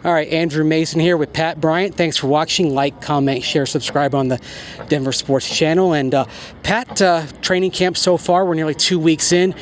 All right, Andrew Mason here with Pat Bryant. Thanks for watching. Like, comment, share, subscribe on the Denver Sports Channel. And Pat, training camp so far, we're nearly 2 weeks in.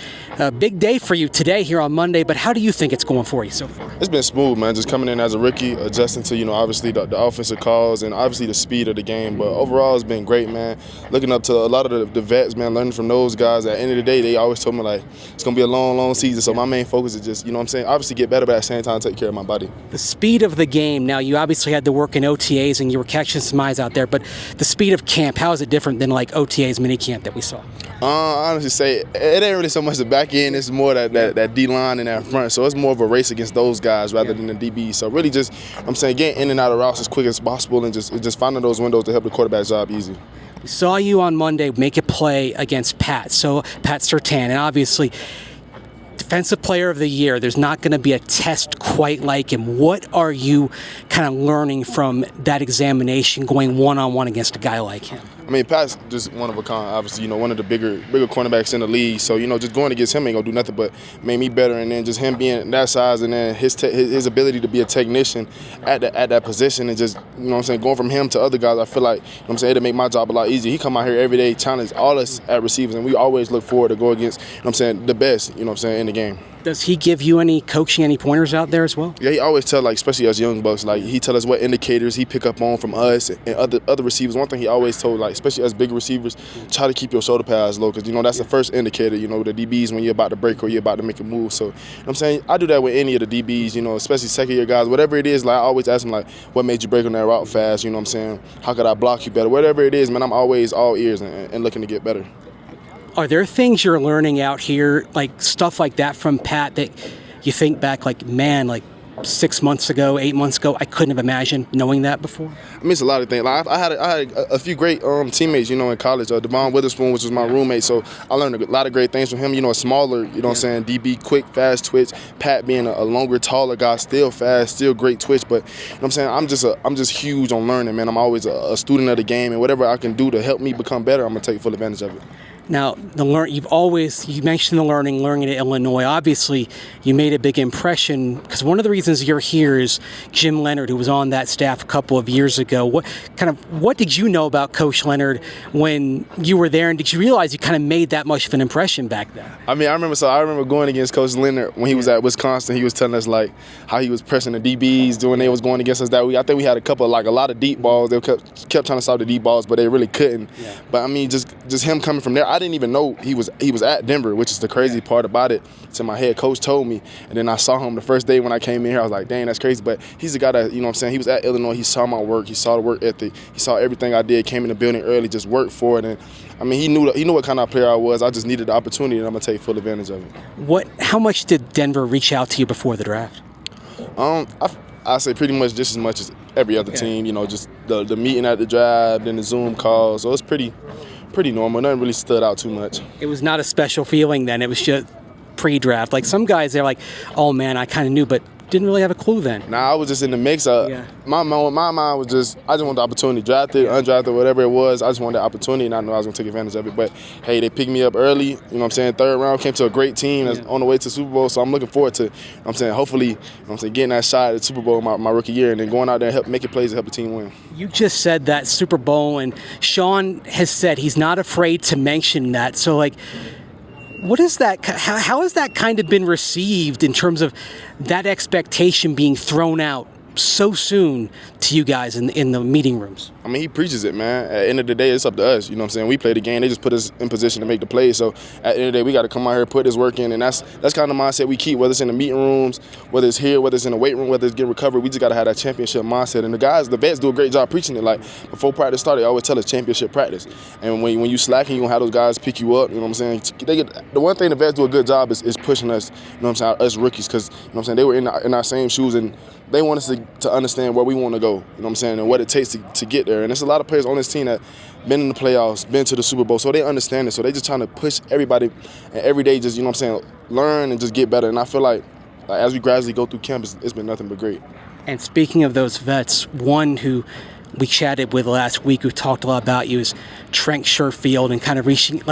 Big day for you today here on Monday, but how do you think it's going for you so far? It's been smooth, man. Just coming in as a rookie, adjusting to, obviously the offensive calls and obviously the speed of the game. But overall, it's been great, man. Looking up to a lot of the vets, man, learning from those guys. At the end of the day, they always told me, like, it's going to be a long, long season. So my main focus is just, obviously get better, but at the same time, take care of my body. The speed of the game. Now, you obviously had to work in OTAs and you were catching some eyes out there, but the speed of camp, how is it different than like OTAs mini camp that we saw? I honestly say it ain't really so much the back end, it's more that D-line and that front. So it's more of a race against those guys rather than the DBs. So really just, getting in and out of routes as quick as possible and just finding those windows to help the quarterback's job easy. We saw you on Monday make a play against Pat Surtain, and obviously Defensive Player of the Year. There's not going to be a test quite like him. What are you kind of learning from that examination going one-on-one against a guy like him? Pat's just one of a kind, obviously, one of the bigger cornerbacks in the league. So, just going against him ain't going to do nothing but make me better. And then just him being that size and then his ability to be a technician at that position and just, going from him to other guys, I feel like, it'll make my job a lot easier. He come out here every day, challenge all us at receivers, and we always look forward to go against, the best, in the game. Does he give you any coaching, any pointers out there as well? Yeah, he always tell, especially us young bucks, he tell us what indicators he pick up on from us and other receivers. One thing he always told, especially us big receivers, try to keep your shoulder pads low because, that's the first indicator, the DBs when you're about to break or you're about to make a move. So, I do that with any of the DBs, especially second-year guys. Whatever it is, I always ask them, what made you break on that route fast, How could I block you better? Whatever it is, man, I'm always all ears and looking to get better. Are there things you're learning out here, stuff like that from Pat that you think back, 6 months ago, 8 months ago, I couldn't have imagined knowing that before? It's a lot of things. I had a few great teammates, in college. Devon Witherspoon, which was my roommate, so I learned a lot of great things from him. A smaller, DB, quick, fast twitch. Pat being a longer, taller guy, still fast, still great twitch. But I'm just huge on learning, man. I'm always a student of the game, and whatever I can do to help me become better, I'm gonna take full advantage of it. Now, you mentioned the learning at Illinois. Obviously, you made a big impression because one of the reasons you're here is Jim Leonard, who was on that staff a couple of years ago. What did you know about Coach Leonard when you were there, and did you realize you kind of made that much of an impression back then? I remember going against Coach Leonard when he was at Wisconsin. He was telling us how he was pressing the DBs when they was going against us that week. I think we had a lot of deep balls. They kept trying to stop the deep balls, but they really couldn't. Yeah. But just him coming from there. I didn't even know he was at Denver, which is the crazy part about it. So my head coach told me, and then I saw him the first day when I came in here. I was like, dang, that's crazy. But he's the guy that, he was at Illinois. He saw my work. He saw the work ethic. He saw everything I did, came in the building early, just worked for it. And he knew what kind of player I was. I just needed the opportunity, and I'm going to take full advantage of it. How much did Denver reach out to you before the draft? I say pretty much just as much as every other team, just the meeting at the draft and the Zoom calls. So it's pretty normal. Nothing really stood out too much. It was not a special feeling then. It was just pre-draft. Some guys, they're like, oh, man, I kind of knew, but didn't really have a clue then. Nah, I was just in the mix. My mind was just, I just wanted the opportunity. Drafted, undrafted, whatever it was. I just wanted the opportunity, and I knew I was going to take advantage of it. But, hey, they picked me up early. Third round, came to a great team that's on the way to the Super Bowl. So I'm looking forward to, hopefully, getting that shot at the Super Bowl my rookie year and then going out there and making plays to help the team win. You just said that Super Bowl, and Sean has said he's not afraid to mention that. So, what is that? How has that kind of been received in terms of that expectation being thrown out so soon to you guys in the meeting rooms? He preaches it, man. At the end of the day, it's up to us. We play the game. They just put us in position to make the plays. So at the end of the day, we got to come out here, put this work in, and that's kind of the mindset we keep, whether it's in the meeting rooms, whether it's here, whether it's in the weight room, whether it's getting recovered. We just got to have that championship mindset. And the vets do a great job preaching it. Before practice started, they always tell us championship practice. And when you slacking, you gonna have those guys pick you up. The one thing the vets do a good job is pushing us. Us rookies, because they were in our same shoes and they want us to understand where we want to go. And what it takes to get there. And there's a lot of players on this team that been in the playoffs, been to the Super Bowl, so they understand it. So they just trying to push everybody and every day just, learn and just get better. And I feel like as we gradually go through camp, it's been nothing but great. And speaking of those vets, one who we chatted with last week who talked a lot about you is Trent Sherfield and kind of reaching,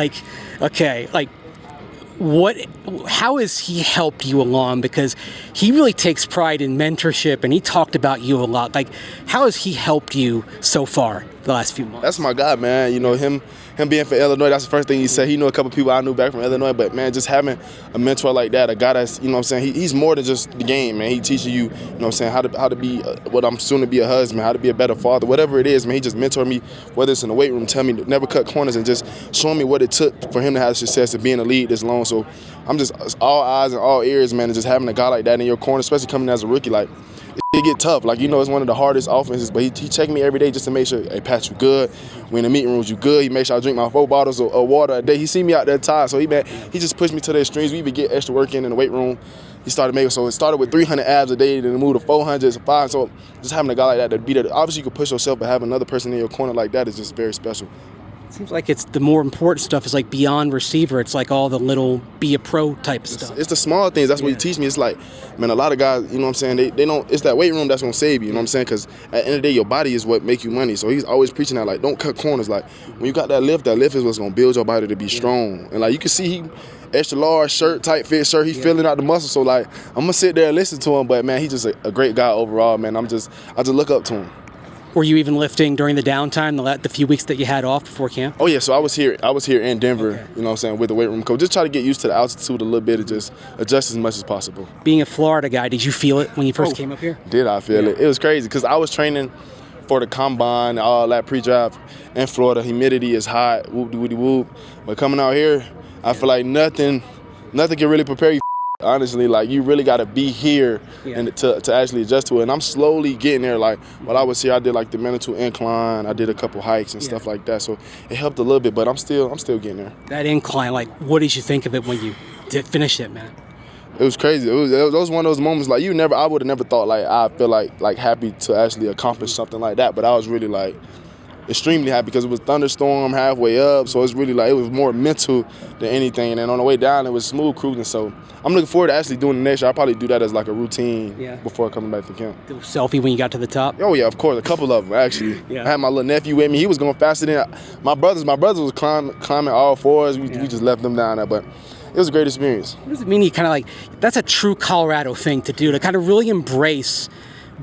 How has he helped you along? Because he really takes pride in mentorship, and he talked about you a lot. Like, how has he helped you so far the last few months? That's my guy, man. You know, him being from Illinois, that's the first thing he said. He knew a couple people I knew back from Illinois, but, man, just having a mentor like that, a guy that's, you know what I'm saying, he's more than just the game, man. He teaching you, you know what I'm saying, how to be what I'm soon to be a husband, how to be a better father, whatever it is, man. He just mentored me, whether it's in the weight room, tell me to never cut corners, and just showing me what it took for him to have success and being a lead this long. So I'm just all eyes and all ears, man, and just having a guy like that in your corner, especially coming as a rookie, like, it get tough. Like, you know, it's one of the hardest offenses, but he checked me every day just to make sure, hey, Pat, you good? We in the meeting rooms, you good? He made sure I drink my 4 bottles of water a day. He see me out there tired, so he just pushed me to the extremes. We even get extra work in the weight room. He started making, so it started with 300 abs a day, then it moved to 400, 500. So just having a guy like that to be there, obviously you can push yourself, but having another person in your corner like that is just very special. It seems like it's the more important stuff is like beyond receiver. It's like all the little be a pro type stuff. It's the small things. That's what he teach me. It's like, man, a lot of guys, you know what I'm saying, they don't, it's that weight room that's going to save you, you know what I'm saying? Because at the end of the day, your body is what make you money. So he's always preaching that, like, don't cut corners. Like, when you got that lift is what's going to build your body to be strong. And, like, you can see he extra large shirt, tight fit shirt, he filling out the muscle. So, like, I'm going to sit there and listen to him. But, man, he's just a great guy overall, man. I just look up to him. Were you even lifting during the downtime, the few weeks that you had off before camp? Oh yeah, so I was here in Denver, okay. You know what I'm saying, with the weight room coach. Just try to get used to the altitude a little bit and just adjust as much as possible. Being a Florida guy, did you feel it when you first came up here? Did I feel it? It was crazy because I was training for the combine, all that pre-draft in Florida. Humidity is hot, whoop-de-whoop-de-whoop. But coming out here, I feel like nothing can really prepare you. Honestly, like, you really got to be here and to actually adjust to it. And I'm slowly getting there. Like, while I was here, I did like the Manitou incline. I did a couple hikes and stuff like that. So it helped a little bit, but I'm still getting there. That incline, like, what did you think of it when you did finish it, man? It was crazy. It was one of those moments like I would have never thought like I feel like happy to actually accomplish something like that. But I was really like extremely happy because it was thunderstorm halfway up, so it's really like it was more mental than anything. And on the way down, it was smooth cruising. So I'm looking forward to actually doing the next year. I'll probably do that as like a routine before coming back to camp. The selfie when you got to the top? Oh yeah, of course, a couple of them actually. I had my little nephew with me. He was going faster than my brothers. My brothers was climbing all fours. We just left them down there, but it was a great experience. What does it mean? You kind of like, that's a true Colorado thing to do, to kind of really embrace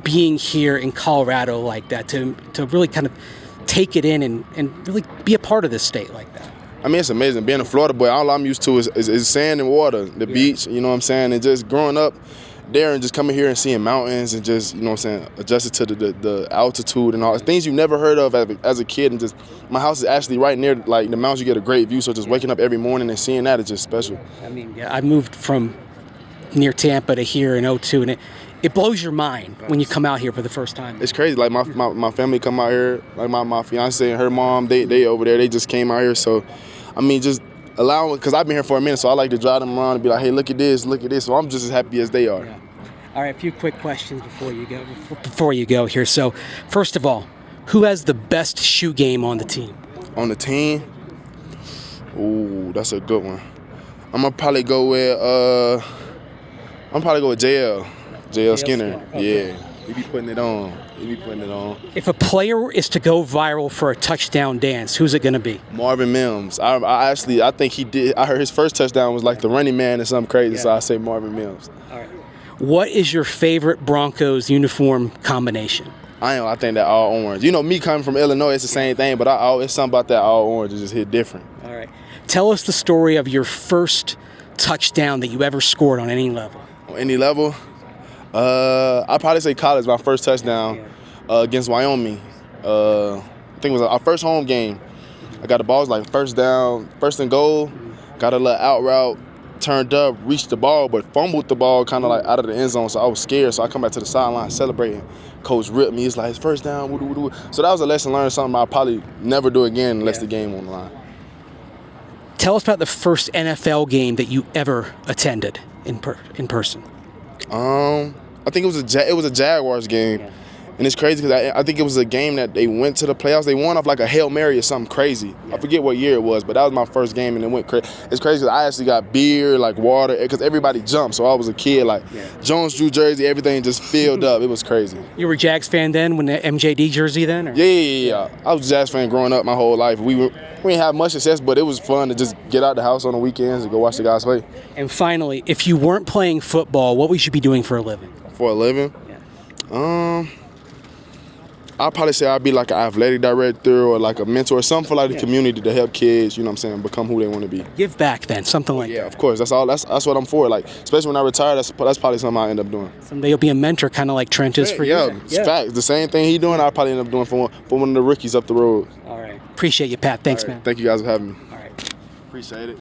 being here in Colorado like that, to really kind of take it in and really be a part of this state like that. I mean, it's amazing. Being a Florida boy, all I'm used to is sand and water, the beach, you know what I'm saying? And just growing up there and just coming here and seeing mountains and just, you know what I'm saying, adjusted to the altitude and all things you've never heard of as a kid. And just, my house is actually right near, like, the mountains. You get a great view, so just waking up every morning and seeing that is just special. I mean, I moved from near Tampa to here in 2002, and it blows your mind when you come out here for the first time. It's crazy. Like, my family come out here, like my fiance and her mom, they over there, they just came out here. So, I mean, just allowing, because I've been here for a minute, so I like to drive them around and be like, hey, look at this. So I'm just as happy as they are. Yeah. All right, a few quick questions before you go here. So, first of all, who has the best shoe game on the team? On the team? Ooh, that's a good one. I'm gonna probably go with JL. JL Skinner. Okay. Yeah. He be putting it on. If a player is to go viral for a touchdown dance, who's it going to be? Marvin Mims. I think he did. I heard his first touchdown was like the running man or something crazy, so I say Marvin Mims. All right. What is your favorite Broncos uniform combination? I think that all orange. You know, me coming from Illinois, it's the same thing, but it's something about that all orange. It just hit different. All right. Tell us the story of your first touchdown that you ever scored on any level. On any level? I'd probably say college, my first touchdown against Wyoming. I think it was our first home game. I got the ball, it was like first down, first and goal. Got a little out route, turned up, reached the ball, but fumbled the ball kind of like out of the end zone. So I was scared. So I come back to the sideline celebrating. Coach ripped me. He's like, it's first down. Woo-doo-woo-doo. So that was a lesson learned, something I'll probably never do again unless the game on the line. Tell us about the first NFL game that you ever attended in person. I think it was a Jaguars game, And it's crazy because I think it was a game that they went to the playoffs. They won off like a Hail Mary or something crazy. I forget what year it was, but that was my first game, and it went crazy. It's crazy because I actually got beer, like water, because everybody jumped. So I was a kid, like Jones Drew jersey, everything just filled up. It was crazy. You were a Jags fan then, when the MJD jersey then? Or? Yeah. I was a Jazz fan growing up my whole life. We didn't have much success, but it was fun to just get out the house on the weekends and go watch the guys play. And finally, if you weren't playing football, what would you be doing for a living? For a living? I'd probably say I'd be like an athletic director or like a mentor, something for like the community to help kids, you know what I'm saying, become who they want to be. Give back then, something like that. Yeah, of course. That's what I'm for. Like, especially when I retire, that's probably something I end up doing. Someday you'll be a mentor, kind of like Trent is for you. Yeah, it's facts. The same thing he doing, I'll probably end up doing for one of the rookies up the road. All right. Appreciate you, Pat. Thanks, man. Thank you guys for having me. All right. Appreciate it.